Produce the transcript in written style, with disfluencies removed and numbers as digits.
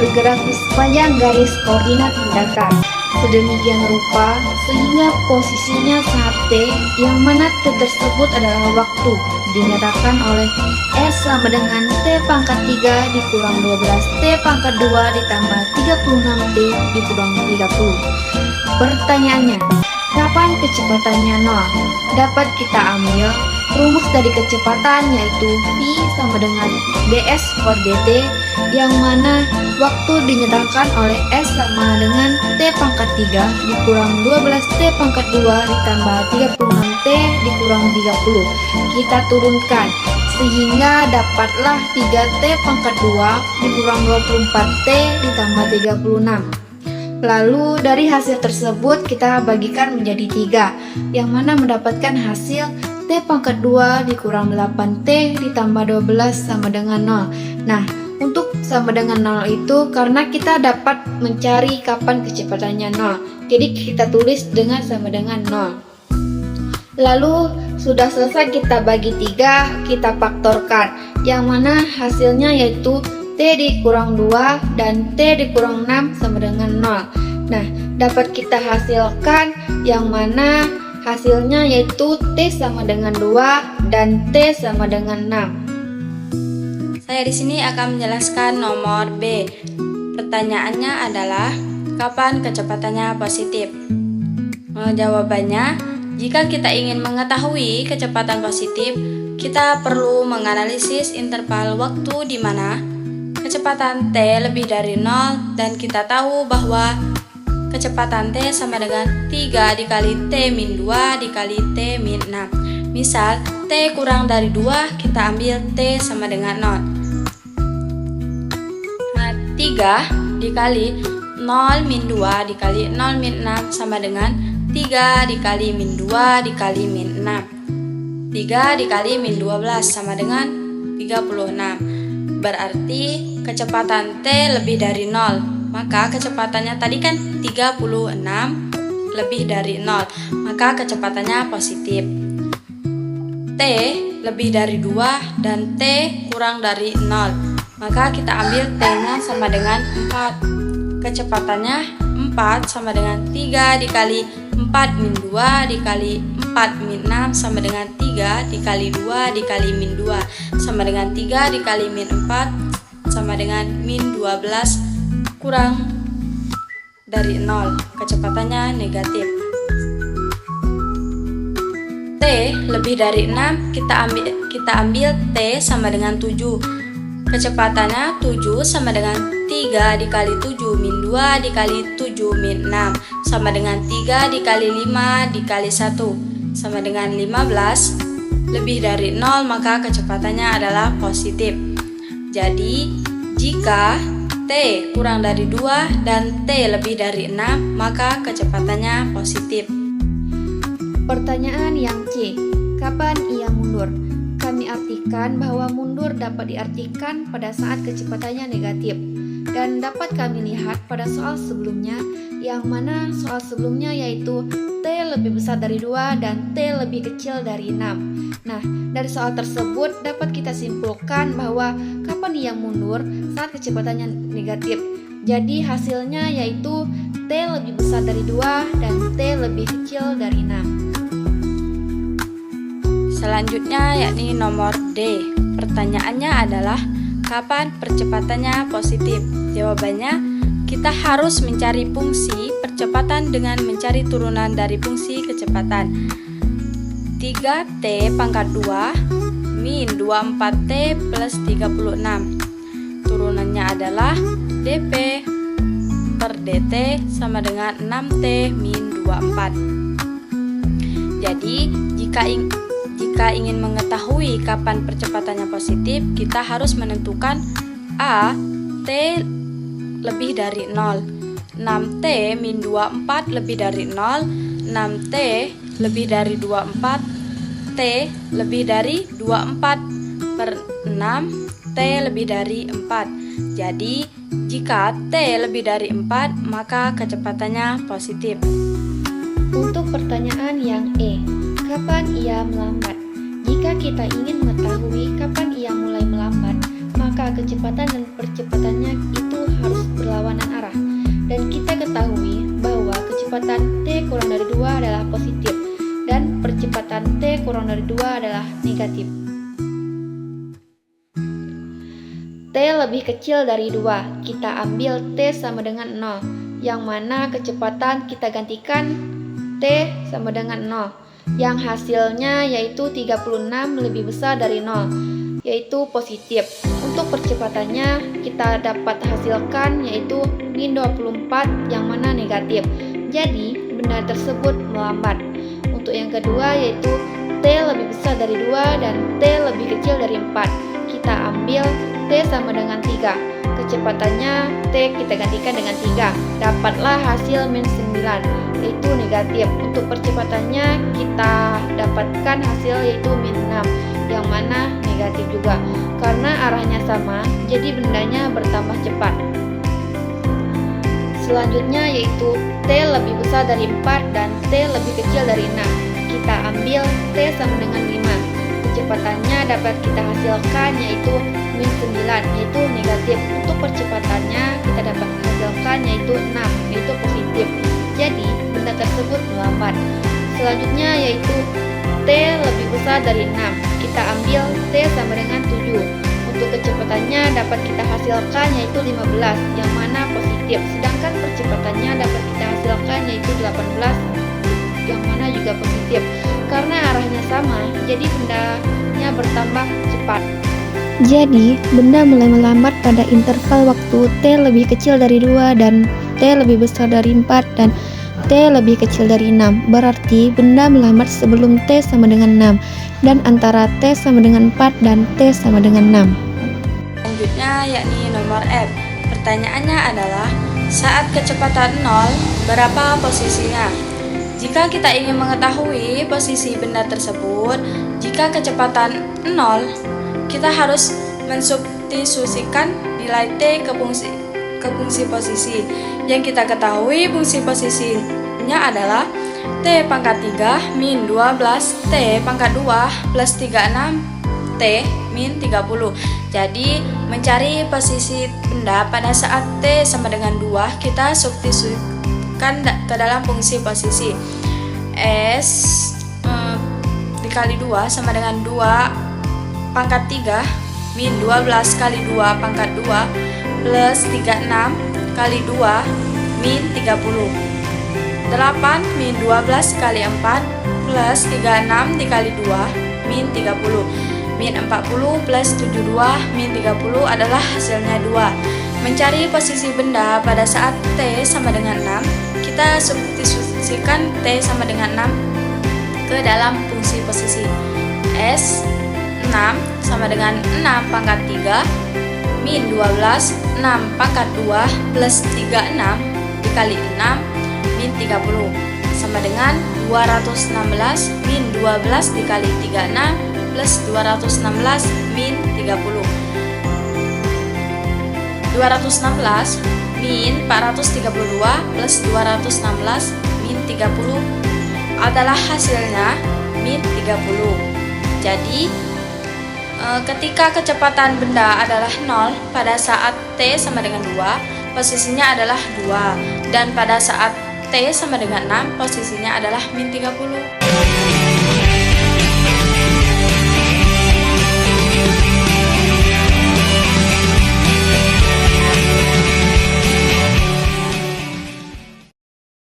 bergerak di sepanjang garis koordinat mendatar. Sedemikian rupa sehingga posisinya saat T yang mana T tersebut adalah waktu dinyatakan oleh S sama dengan T pangkat 3 dikurang 12 T pangkat 2 ditambah 36 T dikurang 30. Pertanyaannya, kapan kecepatannya 0? Dapat kita ambil rumus dari kecepatan yaitu V sama dengan ds per dt, yang mana waktu dinyatakan oleh S sama dengan T pangkat 3 dikurang 12 T pangkat 2 ditambah 36 T dikurang 30. Kita turunkan sehingga dapatlah 3 T pangkat 2 dikurang 24 T ditambah 36. Lalu dari hasil tersebut kita bagikan menjadi 3, yang mana mendapatkan hasil T pangkat 2 dikurang 8T ditambah 12 sama dengan 0. Nah, untuk sama dengan 0 itu karena kita dapat mencari kapan kecepatannya 0. Jadi kita tulis dengan sama dengan 0. Lalu sudah selesai kita bagi 3, kita faktorkan. Yang mana hasilnya yaitu T dikurang 2 dan T dikurang 6 sama dengan 0. Nah, dapat kita hasilkan yang mana hasilnya yaitu T sama dengan 2 dan T sama dengan 6. Saya di sini akan menjelaskan nomor B. Pertanyaannya adalah kapan kecepatannya positif? Jawabannya, jika kita ingin mengetahui kecepatan positif, kita perlu menganalisis interval waktu di mana kecepatan T lebih dari 0 dan kita tahu bahwa kecepatan T sama dengan 3 dikali T min 2 dikali T min 6. Misal T kurang dari 2, kita ambil T sama dengan 0. Nah, 3 dikali 0 min 2 dikali 0 min 6 sama dengan 3 dikali min 2 dikali min 6. 3 dikali min 12 sama dengan 36. Berarti kecepatan T lebih dari 0. Maka kecepatannya tadi kan 36 lebih dari 0, maka kecepatannya positif. T lebih dari 2 dan T kurang dari 0, maka kita ambil T-nya sama dengan 4. Kecepatannya 4 sama dengan 3 dikali 4 min 2 dikali 4 min 6 sama dengan 3 dikali 2 dikali min 2 sama dengan 3 dikali min 4 sama dengan min 12 kurang dari 0, kecepatannya negatif. T lebih dari 6, kita ambil T sama dengan 7. Kecepatannya 7 sama dengan 3 dikali 7 min 2 dikali 7 min 6 sama dengan 3 dikali 5 dikali 1 sama dengan 15. Lebih dari 0, maka kecepatannya adalah positif. Jadi, jika T kurang dari 2 dan T lebih dari 6, maka kecepatannya positif. Pertanyaan yang C, kapan ia mundur? Kami artikan bahwa mundur dapat diartikan pada saat kecepatannya negatif. Dan dapat kami lihat pada soal sebelumnya, yang mana soal sebelumnya yaitu T lebih besar dari 2 dan T lebih kecil dari 6. Nah, dari soal tersebut dapat kita simpulkan bahwa kapan ia mundur saat kecepatannya negatif. Jadi hasilnya yaitu T lebih besar dari 2 dan T lebih kecil dari 6. Selanjutnya yakni nomor D. Pertanyaannya adalah kapan percepatannya positif? Jawabannya, kita harus mencari fungsi percepatan dengan mencari turunan dari fungsi kecepatan. 3T pangkat 2 min 24T plus 36. Turunannya adalah dP per dt sama dengan 6T min 24. Jadi, jika ingin mengetahui kapan percepatannya positif, kita harus menentukan A, T lebih dari 0, 6T min 24 lebih dari 0, 6T lebih dari 24, T lebih dari 24 per 6, T lebih dari 4. Jadi, jika T lebih dari 4, maka kecepatannya positif. Untuk pertanyaan yang E, kapan ia melambat? Jika kita ingin mengetahui kapan ia mulai melambat, maka maka kecepatan dan percepatannya itu harus berlawanan arah. Dan kita ketahui bahwa kecepatan T kurang dari 2 adalah positif dan percepatan T kurang dari 2 adalah negatif. T lebih kecil dari 2, kita ambil T sama dengan 0, yang mana kecepatan kita gantikan T sama dengan 0, yang hasilnya yaitu 36 lebih besar dari 0, yaitu positif. Untuk percepatannya kita dapat hasilkan yaitu min 24 yang mana negatif. Jadi benda tersebut melambat. Untuk yang kedua yaitu T lebih besar dari 2 dan T lebih kecil dari 4. Kita ambil T sama dengan 3. Kecepatannya T kita gantikan dengan 3. Dapatlah hasil min 9 yaitu negatif. Untuk percepatannya kita dapatkan hasil yaitu min 6 yang mana negatif juga. Karena arahnya sama, jadi bendanya bertambah cepat. Selanjutnya yaitu T lebih besar dari 4 dan T lebih kecil dari 6. Kita ambil T sama dengan 5. Kecepatannya dapat kita hasilkan yaitu min 9 yaitu negatif. Untuk percepatannya kita dapat hasilkan yaitu 6 yaitu positif. Jadi benda tersebut melambat. Selanjutnya yaitu T lebih besar dari 6. Kita ambil T sama dengan 7. Untuk kecepatannya dapat kita hasilkan yaitu 15 yang mana positif. Sedangkan percepatannya dapat kita hasilkan yaitu 18 yang mana juga positif. Karena arahnya sama, jadi bendanya bertambah cepat. Jadi, benda mulai melambat pada interval waktu T lebih kecil dari 2 dan T lebih besar dari 4 dan T lebih kecil dari 6. Berarti benda melambat sebelum T sama dengan 6 dan antara T sama dengan 4 dan T sama dengan 6. Selanjutnya yakni nomor F. Pertanyaannya adalah saat kecepatan 0, berapa posisinya? Jika kita ingin mengetahui posisi benda tersebut, jika kecepatan 0, kita harus mensubstitusikan nilai T ke fungsi posisi. Yang kita ketahui fungsi posisinya adalah T pangkat 3 min 12 T pangkat 2 plus 36 T min 30. Jadi mencari posisi benda pada saat T sama dengan 2, kita substitusikan ke dalam fungsi posisi. S dikali 2 sama dengan 2 pangkat 3 min 12 kali 2 pangkat 2 plus 36 kali 2 min 30. 8 min 12 kali 4 plus 36 dikali 2 min 30. Min 40 plus 72 min 30 adalah hasilnya 2. Mencari posisi benda pada saat T sama dengan 6, kita substitusikan T sama dengan 6 ke dalam fungsi posisi. S 6 sama dengan 6 pangkat 3 min 12 6 pangkat 2 plus 36 dikali 6 min 30 sama dengan 216 min 12 dikali 36 plus 216 min 30. 216 min 432 plus 216 min 30 adalah hasilnya min 30. Jadi ketika kecepatan benda adalah 0 pada saat T sama dengan 2, posisinya adalah 2, dan pada saat T sama dengan 6, posisinya adalah min 30.